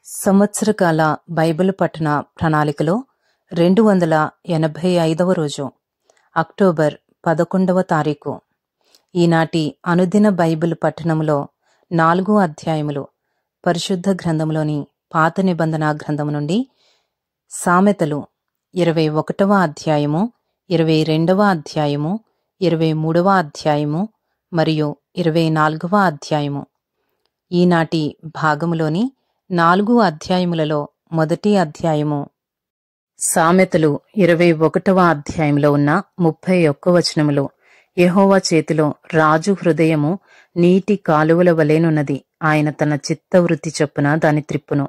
సంవత్సరకాల Bible పఠన ప్రణాళికలో 285వ రోజు అక్టోబర్ 11వ తారీఖు. ఈనాటి అనుదిన బైబిల్ పఠనములో 4 అధ్యాయములు పరిశుద్ధ గ్రంథంలోని పాత నిబంధన గ్రంథము నుండి సామెతలు 21వ అధ్యాయము, 22వ అధ్యాయము, 23వ అధ్యాయము మరియు 24వ అధ్యాయము. ఈనాటి భాగములోని 4 అధ్యాయములలో మొదటి అధ్యాయము సామెతలు 21వ అధ్యాయంలో ఉన్న 31 వచనములో, యెహోవా చేతిలో రాజు హృదయము నీటి కాలువల వలెనున్నది, ఆయన తన చిత్తవృత్తి చొప్పున దాని త్రిప్పును.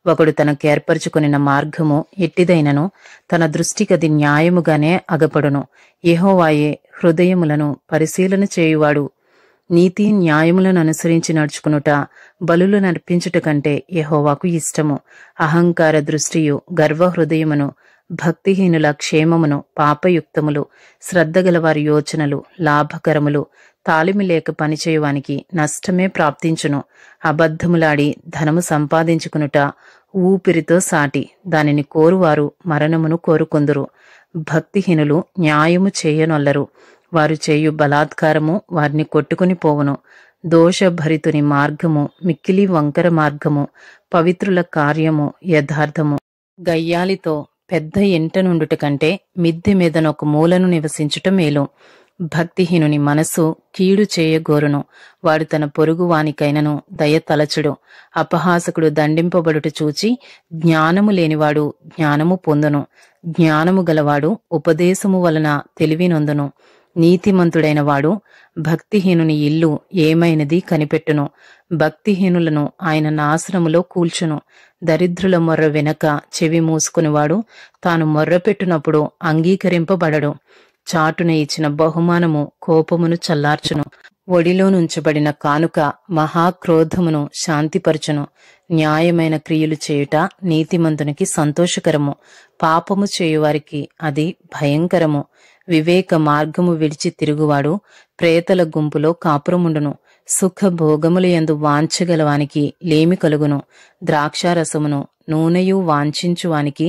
ఒకడు తనకు ఏర్పరచుకొనిన మార్గము ఎట్టిదైనను తన దృష్టికది న్యాయముగానే అగపడును. యెహోవాయే హృదయములను పరిశీలన చేయువాడు. నీతి న్యాయములను అనుసరించి నడుచుకునుట బలులు నర్పించుట కంటే యెహోవాకు ఇష్టము. అహంకార దృష్టియు గర్వహృదయమును, భక్తిహీనుల క్షేమమును, పాపయుక్తములు, శ్రద్ధగలవారి యోచనలు లాభకరములు. తాలిమి లేక పనిచేయువానికి నష్టమే ప్రాప్తించును. అబద్ధములాడి ధనము సంపాదించుకునుట ఊపిరితో సాటి, దానిని కోరువారు మరణమును కోరుకొందురు. భక్తిహీనులు న్యాయము చేయనొల్లరు, వారు చేయు బలాత్కారము వారిని కొట్టుకుని పోవును. దోషభరితుని మార్గము మిక్కిలి వంకర మార్గము, పవిత్రుల కార్యము యథార్థము. గయ్యాలితో పెద్ద ఎంట నుండుట కంటే మిద్దె మీదనొక మూలను నివసించుట మేలు. భక్తిహీనుని మనస్సు కీడు చేయగోరును, వాడు తన పొరుగు వానికైనను దయ తలచుడు. అపహాసకుడు దండింపబడుట చూచి జ్ఞానము లేనివాడు జ్ఞానము పొందును. జ్ఞానము గలవాడు ఉపదేశము వలన తెలివి నొందును. నీతిమంతుడైన వాడు భక్తిహీనుని ఇల్లు ఏమైనది కనిపెట్టును. భక్తిహీనులను ఆయన నాశనములో కూల్చును. దరిద్రుల మొర్ర వెనక చెవి మూసుకునివాడు తాను మొర్రపెట్టునప్పుడు అంగీకరింపబడడు. చాటున ఇచ్చిన బహుమానము కోపమును చల్లార్చును. ఒడిలోనుంచబడిన కానుక మహాక్రోధమును శాంతిపరచును. న్యాయమైన క్రియలు చేయుట నీతిమంతునికి సంతోషకరము, పాపము చేయువారికి అది భయంకరము. వివేక మార్గము విడిచి తిరుగువాడు ప్రేతల గుంపులో కాపురముండును. సుఖభోగముల యందు వాంఛగలవానికి లేమి కలుగును. ద్రాక్షారసమును నూనెయు వాంఛించువానికి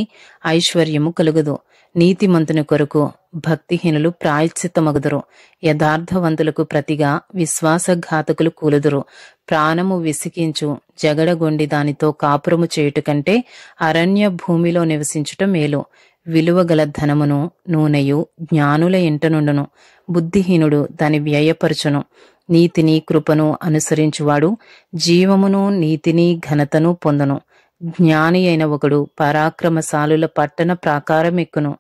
ఐశ్వర్యము కలుగదు. నీతిమంతుని కొరకు భక్తిహీనులు ప్రాయశ్చిత్తమగుదురు. యథార్థవంతులకు ప్రతిగా విశ్వాసఘాతకులు కూలుదురు. ప్రాణము విసికించు జగడగొండి దానితో కాపురము చేయుట కంటే అరణ్య భూమిలో నివసించుట మేలు. విలువగల ధనమును నూనెయు జ్ఞానుల ఇంట నుండును. బుద్ధిహీనుడు దాని వ్యయపరచును. నీతిని కృపను అనుసరించువాడు జీవమును నీతిని ఘనతను పొందును. జ్ఞాని అయిన ఒకడు పరాక్రమశాలుల పట్టణ ప్రాకారమెక్కును.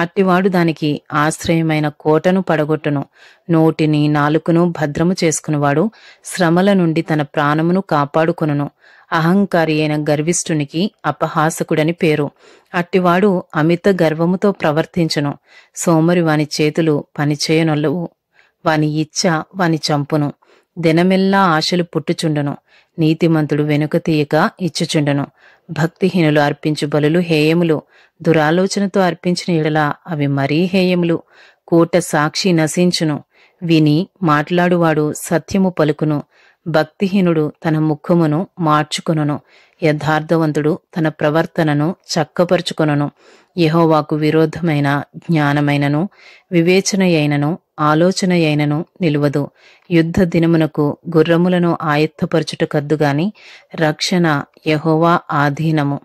అట్టివాడు దానికి ఆశ్రయమైన కోటను పడగొట్టును. నోటిని నాలుకను భద్రము చేసుకునివాడు శ్రమల నుండి తన ప్రాణమును కాపాడుకొనును. అహంకారి అయిన గర్విష్ఠునికి అపహాసకుడని పేరు. అట్టివాడు అమిత గర్వముతో ప్రవర్తించును. సోమరి వాని చేతులు పనిచేయనొల్లవు, వాని ఇచ్చ వాని చంపును. దినమెల్లా ఆశలు పుట్టుచుండును. నీతిమంతుడు వెనుక తీయక ఇచ్చుచుండును. భక్తిహీనులు అర్పించు బలులు హేయములు, దురాలోచనతో అర్పించిన ఎడల అవి మరీ హేయములు. కూట సాక్షి నశించును, విని మాట్లాడువాడు సత్యము పలుకును. భక్తిహీనుడు తన ముఖమును మార్చుకొనును, యథార్థవంతుడు తన ప్రవర్తనను చక్కపరుచుకొనును. యెహోవాకు విరోధమైన జ్ఞానమైనను వివేచనయైనను ఆలోచనయైనను నిలువదు. యుద్ధ దినమునకు గుర్రములను ఆయత్తపరచుట కద్దుగాని రక్షణ యెహోవా ఆధీనము.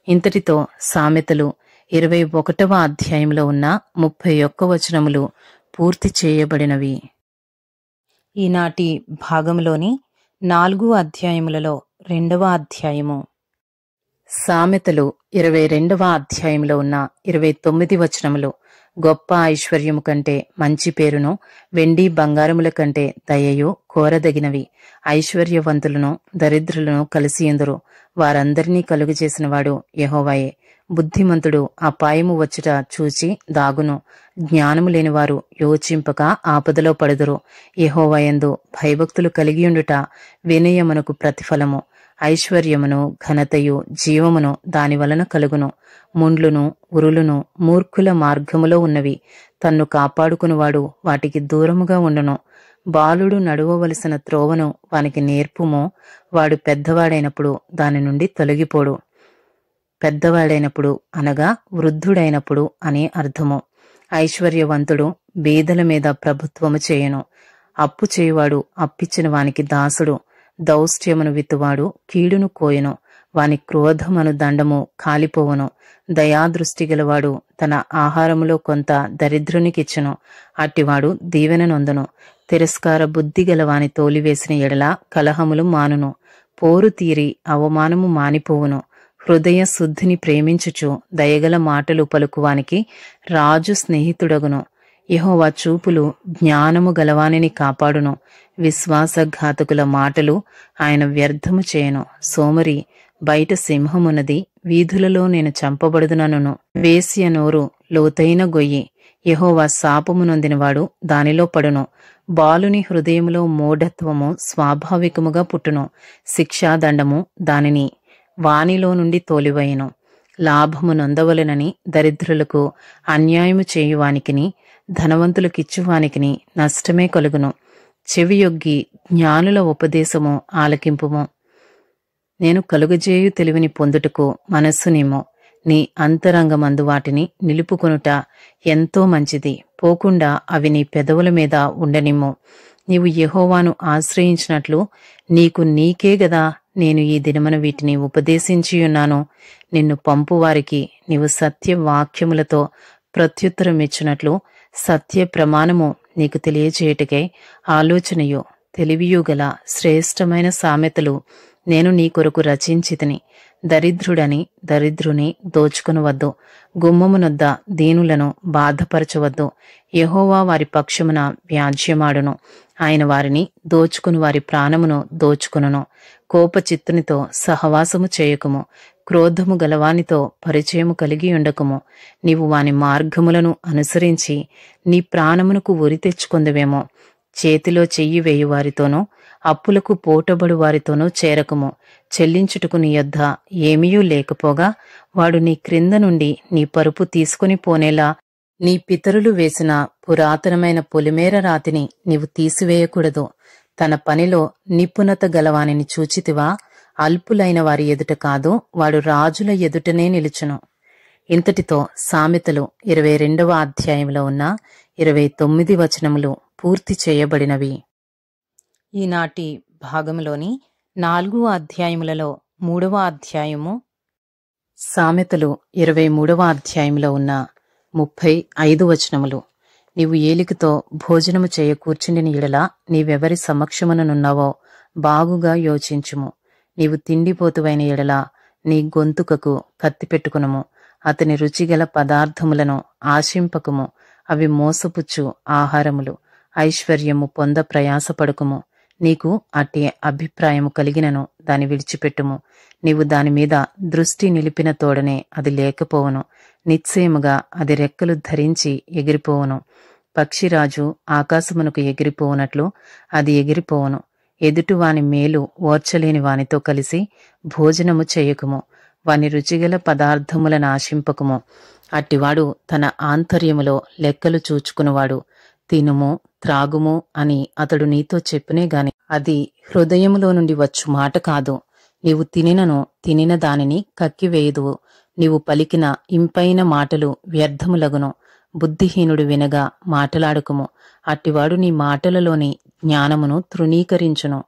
ఇంతటితో సామెతలు 21వ అధ్యాయంలో ఉన్న 31 వచనములు పూర్తి చేయబడినవి. ఈనాటి భాగంలోని 4 అధ్యాయములలో 2వ అధ్యాయము సామెతలు 22వ అధ్యాయంలో ఉన్న 29 వచనములు. గొప్ప ఐశ్వర్యము కంటే మంచి పేరును, వెండి బంగారముల కంటే దయయు కోరదగినవి. ఐశ్వర్యవంతులను దరిద్రులను కలిసియందురు, వారందరినీ కలుగజేసినవాడు యెహోవాయే. బుద్ధిమంతుడు అపాయము వచ్చుట చూచి దాగును. జ్ఞానము లేనివారు యోచింపక ఆపదలో పడుదురు. యెహోవాయందు భయభక్తులు కలిగియుండుట వినయమునకు ప్రతిఫలము. ఐశ్వర్యమును ఘనతయు జీవమును దాని వలన కలుగును. ముండ్లును ఉరులును మూర్ఖుల మార్గములో ఉన్నవి. తన్ను కాపాడుకునివాడు వాటికి దూరముగా ఉండును. బాలుడు నడువవలసిన త్రోవను వానికి నేర్పుమో వాడు పెద్దవాడైనప్పుడు దాని నుండి తొలగిపోడు. పెద్దవాడైనప్పుడు అనగా వృద్ధుడైనప్పుడు అనే అర్థము. ఐశ్వర్యవంతుడు బీదల మీద ప్రభుత్వము చేయను. అప్పు చేయువాడు అప్పిచ్చిన వానికి దాసుడు. దౌష్ట్యమును విత్తువాడు కీడును కోయను. వాని క్రోధమను దండము కాలిపోవును. దయాదృష్టి గలవాడు తన ఆహారములో కొంత దరిద్రునికిచ్చును. అట్టివాడు దీవెన నొందును. తిరస్కార బుద్ధి గలవాని తోలివేసిన ఎడల కలహములు మానును. పోరు తీరి అవమానము మానిపోవును. హృదయ శుద్ధిని ప్రేమించుచు దయగల మాటలు పలుకువానికి రాజు స్నేహితుడగును. యెహోవా చూపులు జ్ఞానము గలవానిని కాపాడును. విశ్వాసఘాతకుల మాటలు ఆయన వ్యర్థము చేయను. సోమరి బయట సింహమున్నది, వీధులలో నేను చంపబడుదునను. వేశ్య నోరు లోతైన గొయ్యి. యెహోవా శాపము నొందినవాడు దానిలో పడును. బాలుని హృదయములో మూఢత్వము స్వాభావికముగా పుట్టును. శిక్షాదండము దానిని వానిలో నుండి తోలివేయును. లాభము నొందవలెనని దరిద్రులకు అన్యాయము చేయువానికిని ధనవంతులకిచ్చువానికిని నష్టమే కలుగును. చెవియొగ్గి జ్ఞానుల ఉపదేశము ఆలకింపుము. నేను కలుగజేయు తెలివిని పొందుటకు మనస్సునేమో. నీ అంతరంగమందు వాటిని నిలుపుకొనుట ఎంతో మంచిది. పోకుండా అవి నీ పెదవుల మీద ఉండనిమ్ము. నీవు యెహోవాను ఆశ్రయించినట్లు నీకే గదా నేను ఈ దినమున వీటిని ఉపదేశించియున్నాను. నిన్ను పంపువారికి నీవు సత్య వాక్యములతో ప్రత్యుత్తరమిచ్చినట్లు సత్య ప్రమాణము నీకు తెలియచేయుటకై ఆలోచనయు తెలివియు గల శ్రేష్టమైన సామెతలు నేను నీ కొరకు రచించితిని. దరిద్రుడని దరిద్రుని దోచుకొనవద్దు. గుమ్మమునొద్ద దీనులను బాధపరచవద్దు. యెహోవా వారి పక్షమున వ్యాజ్యమాడును. ఆయన వారిని దోచుకుని వారి ప్రాణమును దోచుకొనును. కోపచిత్తునితో సహవాసము చేయకుము. క్రోధము గలవానితో పరిచయము కలిగి ఉండకుము. నీవు వాని మార్గములను అనుసరించి నీ ప్రాణమునకు ఉరి తెచ్చుకొందువేమో. చేతిలో చెయ్యి వేయువారితోనూ అప్పులకు పోటబడు వారితోనూ చేరకుము. చెల్లించుటకు నీ యొద్ద ఏమీయూ లేకపోగా వాడు నీ క్రింద నుండి నీ పరుపు తీసుకుని పోనేలా నీ పితరులు వేసిన పురాతనమైన పొలిమేర రాతిని నీవు తీసివేయకూడదు. తన పనిలో నిపుణత గలవానిని చూచితివా? అల్పులైన వారి ఎదుట కాదు, వాడు రాజుల ఎదుటనే నిలుచును. ఇంతటితో సామెతలు 22వ అధ్యాయంలో ఉన్న 29 వచనములు పూర్తి చేయబడినవి. ఈనాటి భాగంలోని 4 అధ్యాయములలో 3వ అధ్యాయము సామెతలు 23వ అధ్యాయంలో ఉన్న 35 వచనములు. నీవు ఏలికతో భోజనము చేయ కూర్చుండిన ఎడల నీవెవరి సమక్షముననున్నావో బాగుగా యోచించుము. నీవు తిండిపోతువైన ఎడల నీ గొంతుకకు కత్తి పెట్టుకునుము. అతని రుచిగల పదార్థములను ఆశింపకుము. అవి మోసపుచ్చు ఆహారములు. ఐశ్వర్యము పొంద ప్రయాసపడుకుము. నీకు అట్టి అభిప్రాయము కలిగినను దాని విడిచిపెట్టుము. నీవు దానిమీద దృష్టి నిలిపిన తోడనే అది లేకపోవును. నిశ్చయముగా అది రెక్కలు ధరించి ఎగిరిపోవును. పక్షిరాజు ఆకాశమునకు ఎగిరిపోవునట్లు అది ఎగిరిపోవును. ఎదుటివాని మేలు ఓర్చలేని వానితో కలిసి భోజనము చేయకుము. వాని రుచిగల పదార్థములను ఆశింపకుము. అట్టివాడు తన ఆంతర్యములో లెక్కలు చూచుకునివాడు. తినుము త్రాగుము అని అతడు నీతో చెప్పునే గాని అది హృదయములో నుండి వచ్చు మాట కాదు. నీవు తినిన దానిని కక్కివేయుదువు. నీవు పలికిన ఇంపైన మాటలు వ్యర్థములగును. బుద్ధిహీనుడు వినగా మాటలాడుకుము. అట్టివాడు నీ మాటలలోని జ్ఞానమును తృణీకరించును.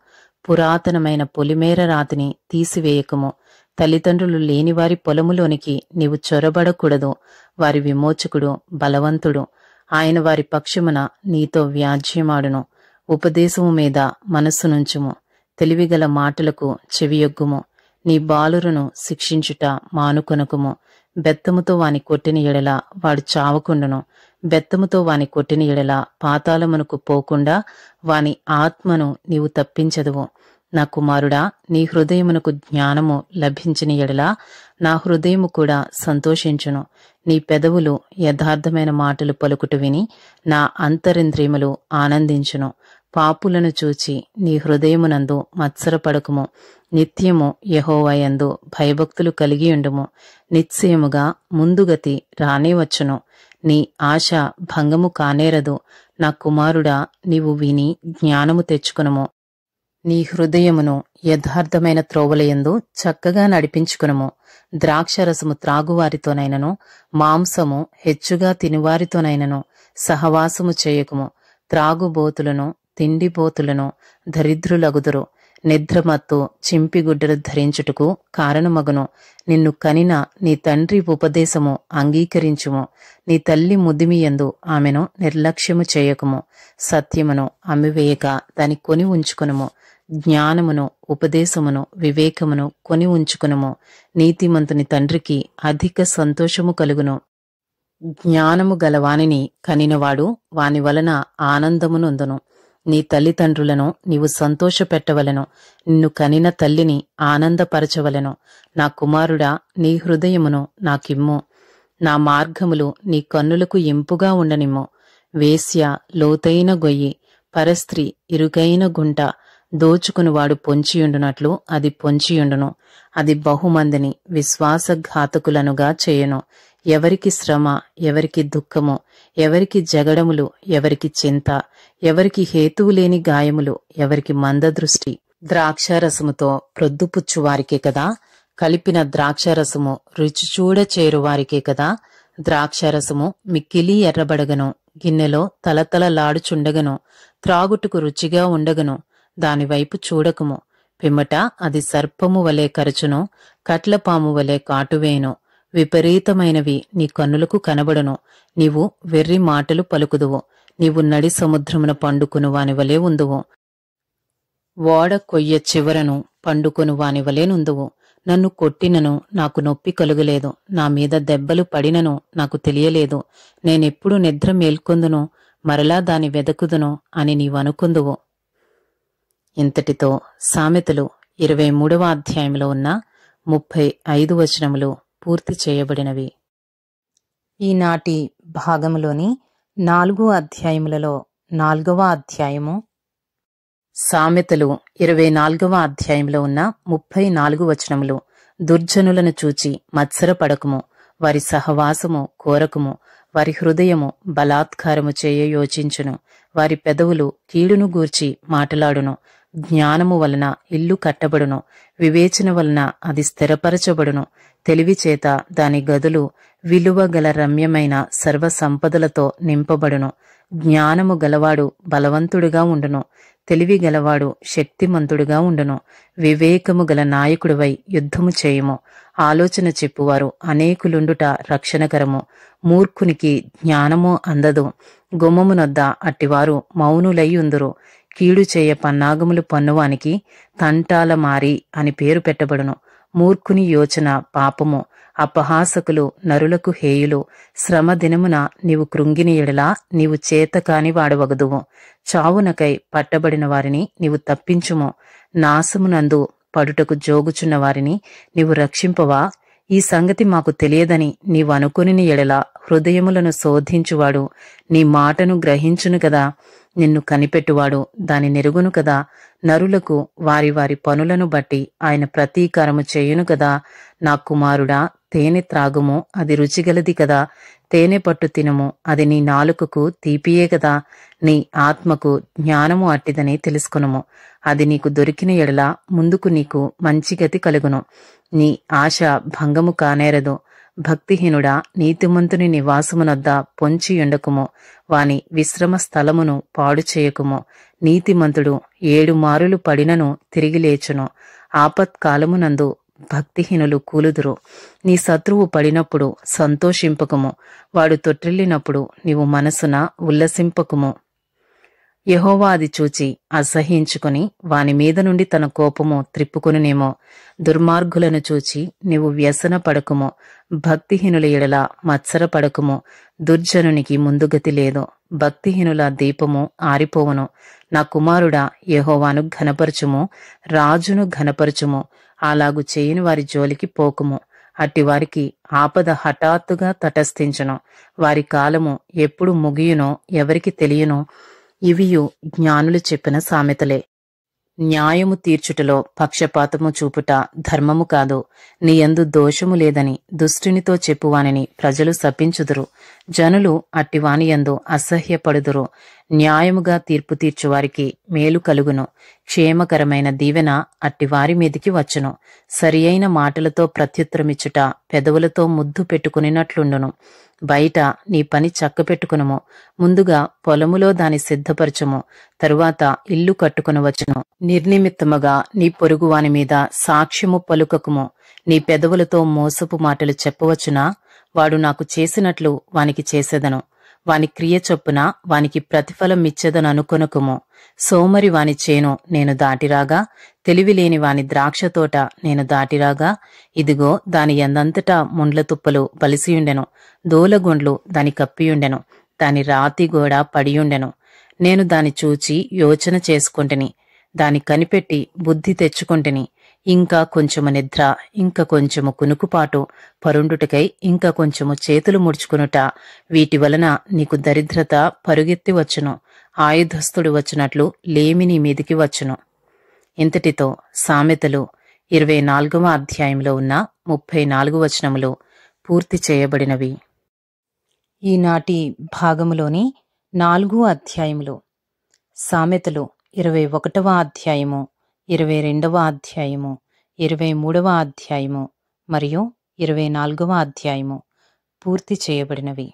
పురాతనమైన పొలిమేర రాతిని తీసివేయకుము. తల్లిదండ్రులు లేనివారి పొలములోనికి నీవు చొరబడకూడదు. వారి విమోచకుడు బలవంతుడు. ఆయన వారి పక్షమున నీతో వ్యాజ్యమాడును. ఉపదేశము మీద మనస్సునుంచుము. తెలివిగల మాటలకు చెవియొగ్గుము. నీ బాలురును శిక్షించుట మానుకొనకుము. బెత్తముతో వాని కొట్టిన ఎడల వాడు చావకుండును. బెత్తముతో వాని కొట్టిన ఎడల పాతాళమునకు పోకుండా వాని ఆత్మను నీవు తప్పించదువు. నా కుమారుడా, నీ హృదయమునకు జ్ఞానము లభించిన ఎడల నా హృదయము కూడా సంతోషించును. నీ పెదవులు యథార్థమైన మాటలు పలుకుట విని నా అంతరింద్రియములు ఆనందించును. పాపులను చూచి నీ హృదయమునందు మత్సరపడకుము. నిత్యము యెహోవా యందు భయభక్తులు కలిగియుండుము. నిశ్చయముగా ముందుగతి రానే వచ్చును. నీ ఆశ భంగము కానేరదు. నా కుమారుడా, నీవు విని జ్ఞానము తెచ్చుకొనుము. నీ హృదయమును యథార్థమైన త్రోవలయందు చక్కగా నడిపించుకొనుము. ద్రాక్షరసము త్రాగువారితోనైనను, మాంసము హెచ్చుగా తినువారితోనైనను సహవాసము చేయకుము. త్రాగుబోతులను, తిండిబోతులను దరిద్రులగుదురు. నిద్రమత్తు చింపిగుడ్డలు ధరించుటకు కారణమగును. నిన్ను కనిన నీ తండ్రి ఉపదేశము అంగీకరించుము. నీ తల్లి ముదిమియందు ఆమెను నిర్లక్ష్యము చేయకుము. సత్యమును అమ్మివేయక దాని కొని ఉంచుకొనుము. జ్ఞానమును, ఉపదేశమును, వివేకమును కొని ఉంచుకొనుము. నీతిమంతుని తండ్రికి అధిక సంతోషము కలుగును. జ్ఞానము గలవానిని కనినవాడు వాని వలన ఆనందమునొందును. నీ తల్లిదండ్రులను నీవు సంతోషపెట్టవలెను. నిన్ను కనిన తల్లిని ఆనందపరచవలెను. నా కుమారుడా, నీ హృదయమును నాకిమ్ము. నా మార్గములు నీ కన్నులకు ఇంపుగా ఉండనిమ్ము. వేశ్య లోతైన గొయ్యి, పరస్త్రీ ఇరుకైన గుంట. దోచుకునివాడు పొంచియుండునట్లు అది పొంచియుండును. అది బహుమందిని విశ్వాసఘాతకులనుగా చేయును. ఎవరికి శ్రమ, ఎవరికి దుఃఖము, ఎవరికి జగడములు, ఎవరికి చింత, ఎవరికి హేతువులేని గాయములు, ఎవరికి మందదృష్టి. ద్రాక్షారసముతో ప్రొద్దుపుచ్చువారికే కదా, కలిపిన ద్రాక్షారసము రుచి చూడ చేరువారికే కదా. ద్రాక్షారసము మిక్కిలి ఎర్రబడగను, గిన్నెలో తలతలలాడుచుండగను, త్రాగుటకు రుచిగా ఉండగను. దానివైపు చూడకుము. పిమ్మట అది సర్పము వలె కరచును, కట్లపాము వలె కాటువేయును. విపరీతమైనవి నీ కన్నులకు కనబడును. నీవు వెర్రి మాటలు పలుకుదువు. నీవు నడి సముద్రమున పండుకొను వాని వలె ఉందువు. ఓడ కొయ్య చివరను పండుకొను వాని వలె నుందువు. నన్ను కొట్టినను నాకు నొప్పి కలుగలేదు. నా మీద దెబ్బలు పడినను నాకు తెలియలేదు. నేనెప్పుడు నిద్ర మేల్కొందును, మరలా దాని వెదకుదును అని నీవనుకుందువు. ఇంతటితో సామెతలు 23వ అధ్యాయంలో ఉన్న 35 వచనములు పూర్తి చేయబడినవి. ఈనాటి భాగములోని 4 అధ్యాయములలో 4వ అధ్యాయము, సామెతలు 24వ అధ్యాయంలో ఉన్న 34 వచనములు. దుర్జనులను చూచి మత్సరపడకుము, వారి సహవాసము కోరకుము. వారి హృదయము బలాత్కారము చేయ యోచించును. వారి పెదవులు కీడును గూర్చి మాటలాడును. జ్ఞానము వలన ఇల్లు కట్టబడును, వివేచన వలన అది స్థిరపరచబడును. తెలివి చేత దాని గదులు విలువ గల రమ్యమైన సర్వ సంపదలతో నింపబడును. జ్ఞానము గలవాడు బలవంతుడుగా ఉండును, తెలివి గలవాడు శక్తిమంతుడుగా ఉండును. వివేకము గల నాయకుడివై యుద్ధము చేయుము. ఆలోచన చెప్పువారు అనేకులుండుట రక్షణకరము. మూర్ఖునికి జ్ఞానము అందదు. గుమ్మమునొద్ద అట్టివారు మౌనులై ఉందురు. కీడు చేయ పన్నాగములు పన్నువానికి తంటాల మారి అని పేరు పెట్టబడును. మూర్ఖుని యోచన పాపము. అపహాసకులు నరులకు హేయులు. శ్రమ దినమున నీవు కృంగిని ఎడలా నీవు చేతకాని వాడవగదువు. చావునకై పట్టబడిన వారిని నీవు తప్పించుము. నాశమునందు పడుటకు జోగుచున్న వారిని నీవు రక్షింపవా? ఈ సంగతి మాకు తెలియదని నీవు అనుకుని ఎడల హృదయములను శోధించువాడు నీ మాటను గ్రహించును కదా. నిన్ను కనిపెట్టువాడు దాని నెరుగును కదా. నరులకు వారి వారి పనులను బట్టి ఆయన ప్రతీకారము చేయును కదా. నా కుమారుడా, తేనె త్రాగుము, అది రుచిగలది కదా. తేనె పట్టు తినుము, అది నీ నాలుకకు తీపియే కదా. నీ ఆత్మకు జ్ఞానము అట్టిదని తెలుసుకొనుము. అది నీకు దొరికిన ఎడల ముందుకు నీకు మంచి గతి కలుగును. నీ ఆశ భంగము కానేరదు. భక్తిహీనుడా, నీతిమంతుని నివాసమునొద్ద పొంచియుండకుము. వాని విశ్రమ స్థలమును పాడు చేయకుము. నీతిమంతుడు 7 మారులు పడినను తిరిగి లేచును. ఆపత్కాలమునందు భక్తిహీనులు కూలుదురు. నీ శత్రువు పడినప్పుడు సంతోషింపకుము. వాడు తొట్టిల్లినప్పుడు నీవు మనసున ఉల్లసింపకుము. యెహోవా అది చూచి అసహ్యించుకుని వాని మీద నుండి తన కోపము త్రిప్పుకొనునేమో. దుర్మార్గులను చూచి నీవు వ్యసన పడకుము. భక్తిహీనుల ఎడల మత్సర పడకుము. దుర్జనునికి ముందుగతి లేదు. భక్తిహీనుల దీపము ఆరిపోవును. నా కుమారుడా, యెహోవాను ఘనపరచుము, రాజును ఘనపరచుము. అలాగు చేయని వారి జోలికి పోకుము. అట్టివారికి ఆపద హఠాత్తుగా తటస్థించును. వారి కాలము ఎప్పుడు ముగియునో ఎవరికి తెలియను. ఇవియు జ్ఞానులు చెప్పిన సామెతలే. న్యాయము తీర్చుటలో పక్షపాతము చూపుట ధర్మము కాదు. నీ యందు దోషము లేదని దుష్టునితో చెప్పువానిని ప్రజలు శపించుదురు. జనులు అట్టివాని యందు అసహ్యపడుదురు. న్యాయముగా తీర్పు తీర్చువారికి మేలు కలుగును. క్షేమకరమైన దీవెన అట్టివారి మీదికి వచ్చును. సరియైన మాటలతో ప్రత్యుత్తరమిచ్చుట పెదవులతో ముద్దు పెట్టుకునినట్లుండును. బయట నీ పని చక్కపెట్టుకునుము. ముందుగా పొలములో దాని సిద్ధపరచుము. తరువాత ఇల్లు కట్టుకునవచ్చును. నిర్నిమిత్తముగా నీ పొరుగువాని మీద సాక్ష్యము పలుకకుము. నీ పెదవులతో మోసపు మాటలు చెప్పవచ్చునా? వాడు నాకు చేసినట్లు వానికి చేసేదను. వాని క్రియ చొప్పున వానికి ప్రతిఫలం ఇచ్చేదననుకొనకుము. సోమరి వాని చేను నేను దాటిరాగా, తెలివిలేని వాని ద్రాక్ష తోట నేను దాటిరాగా, ఇదిగో దాని యందంతటా ముండ్ల తుప్పలు బలిసియుండెను. దూలగుండ్లు దాని కప్పియుండెను. దాని రాతి గోడ పడియుండెను. నేను దాని చూచి యోచన చేసుకొంటిని. దాని కనిపెట్టి బుద్ధి తెచ్చుకొంటిని. ఇంకా కొంచెము నిద్ర, ఇంకా కొంచెము కునుకుపాటు, పరుండుటకై ఇంకా కొంచెము చేతులు ముడుచుకునుట, వీటి వలన నీకు దరిద్రత పరుగెత్తి వచ్చును. ఆయుధస్థుడు వచ్చినట్లు లేమి నీ మీదికి వచ్చును. ఇంతటితో సామెతలు 24వ అధ్యాయంలో ఉన్న 34 వచనములు పూర్తి చేయబడినవి. ఈనాటి భాగములోని 4 అధ్యాయములు సామెతలు 21వ అధ్యాయము, 22వ అధ్యాయము, 23వ అధ్యాయము మరియు 24వ అధ్యాయము పూర్తి చేయబడినవి.